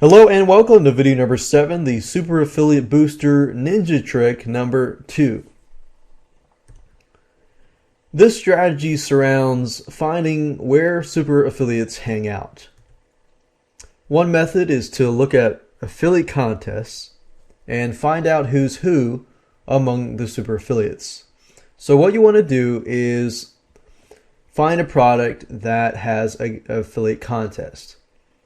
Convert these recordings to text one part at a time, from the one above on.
Hello and welcome to video number 7, the Super Affiliate Booster Ninja Trick number 2. This strategy surrounds finding where super affiliates hang out. One method is to look at affiliate contests and find out who's who among the super affiliates. So what you want to do is find a product that has an affiliate contest.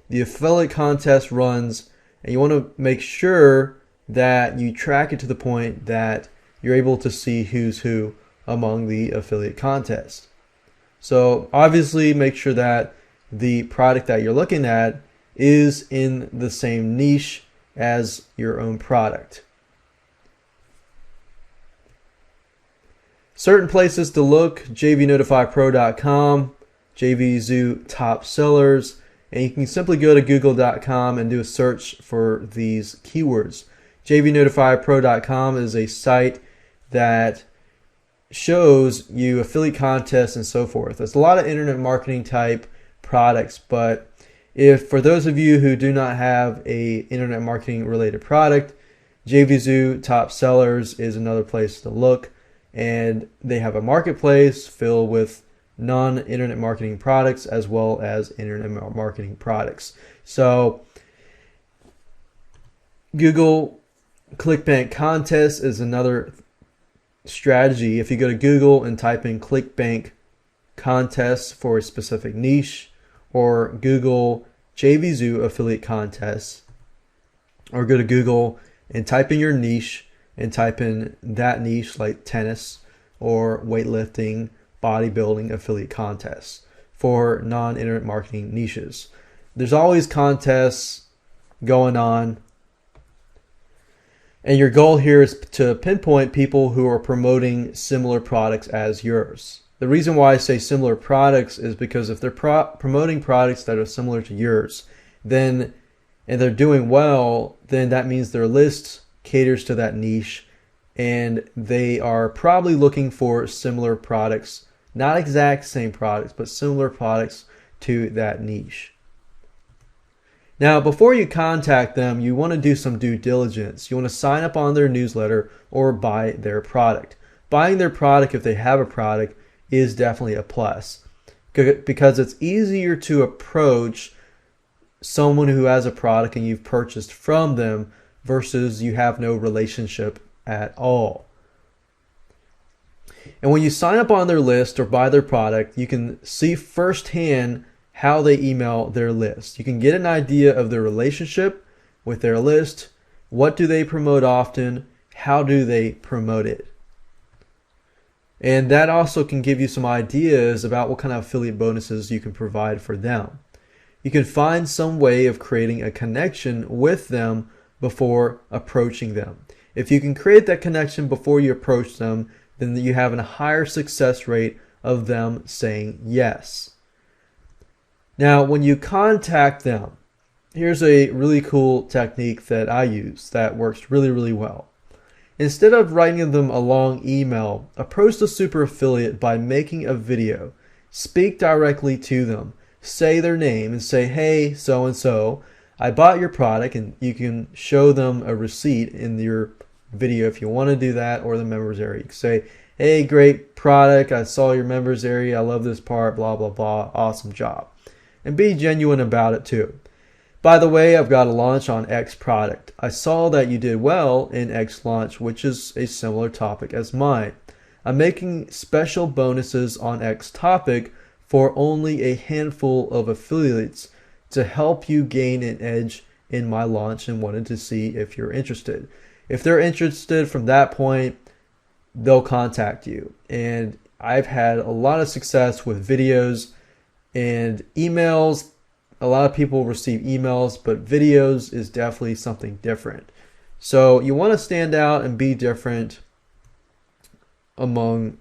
The affiliate contest runs, and you want to make sure that you track it to the point that you're able to see who's who among the affiliate contest. So obviously make sure that the product that you're looking at is in the same niche as your own product. Certain places to look: jvnotifypro.com, JVZoo top sellers, and you can simply go to google.com and do a search for these keywords. jvnotifypro.com is a site that shows you affiliate contests and so forth. There's a lot of internet marketing type products, but if for those of you who do not have a internet marketing related product, JVZoo top sellers is another place to look, and they have a marketplace filled with non-internet marketing products as well as internet marketing products. So Google ClickBank contest is another strategy. If you go to Google and type in ClickBank contests for a specific niche, or Google JVZoo affiliate contests, or go to Google and type in your niche and type in that niche like tennis or weightlifting, bodybuilding affiliate contests for non-internet marketing niches. There's always contests going on, and your goal here is to pinpoint people who are promoting similar products as yours. The reason why I say similar products is because if they're promoting products that are similar to yours, then and they're doing well, then that means their list caters to that niche, and they are probably looking for similar products. Not exact same products, but similar products to that niche. Now, before you contact them, you want to do some due diligence. You want to sign up on their newsletter or buy their product. Buying their product, if they have a product, is definitely a plus, because it's easier to approach someone who has a product and you've purchased from them versus you have no relationship at all. And when you sign up on their list or buy their product, you can see firsthand how they email their list. You can get an idea of their relationship with their list. What do they promote often? How do they promote it? And that also can give you some ideas about what kind of affiliate bonuses you can provide for them. You can find some way of creating a connection with them before approaching them. If you can create that connection before you approach them, then you have a higher success rate of them saying yes. Now, when you contact them, here's a really cool technique that I use that works really, really well. Instead of writing them a long email, approach the super affiliate by making a video. Speak directly to them. Say their name and say, "Hey, so-and-so, I bought your product," and you can show them a receipt in your video if you want to do that, or the members area. You can say, "Hey, great product, I saw your members area, I love this part, blah blah blah, awesome job," and be genuine about it too. "By the way, I've got a launch on X product. I saw that you did well in X launch, which is a similar topic as mine. I'm making special bonuses on X topic for only a handful of affiliates to help you gain an edge in my launch, and wanted to see if you're interested." If they're interested from that point, they'll contact you. And I've had a lot of success with videos and emails. A lot of people receive emails, but videos is definitely something different. So you want to stand out and be different among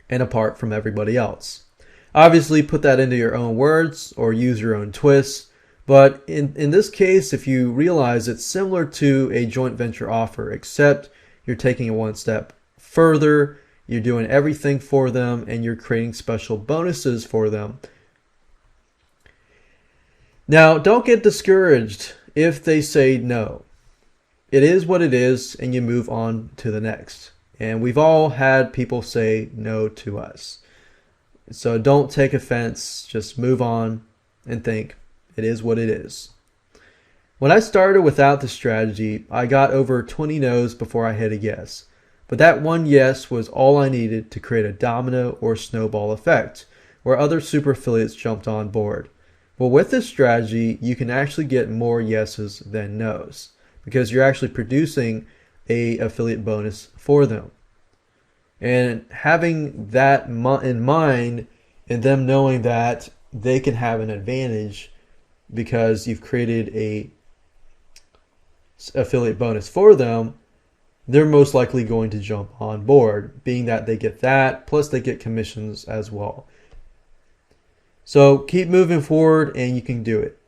and apart from everybody else. Obviously, put that into your own words or use your own twists. But in this case, if you realize it's similar to a joint venture offer, except you're taking it one step further, you're doing everything for them, and you're creating special bonuses for them. Now, don't get discouraged if they say no. It is what it is, and you move on to the next. And we've all had people say no to us. So don't take offense, just move on and think it is what it is. When I started without the strategy, I got over 20 no's before I hit a yes. But that one yes was all I needed to create a domino or snowball effect, where other super affiliates jumped on board. Well, with this strategy, you can actually get more yeses than nos, because you're actually producing a affiliate bonus for them. And having that in mind, and them knowing that they can have an advantage because you've created a affiliate bonus for them, they're most likely going to jump on board, being that they get that, plus they get commissions as well. So keep moving forward and you can do it.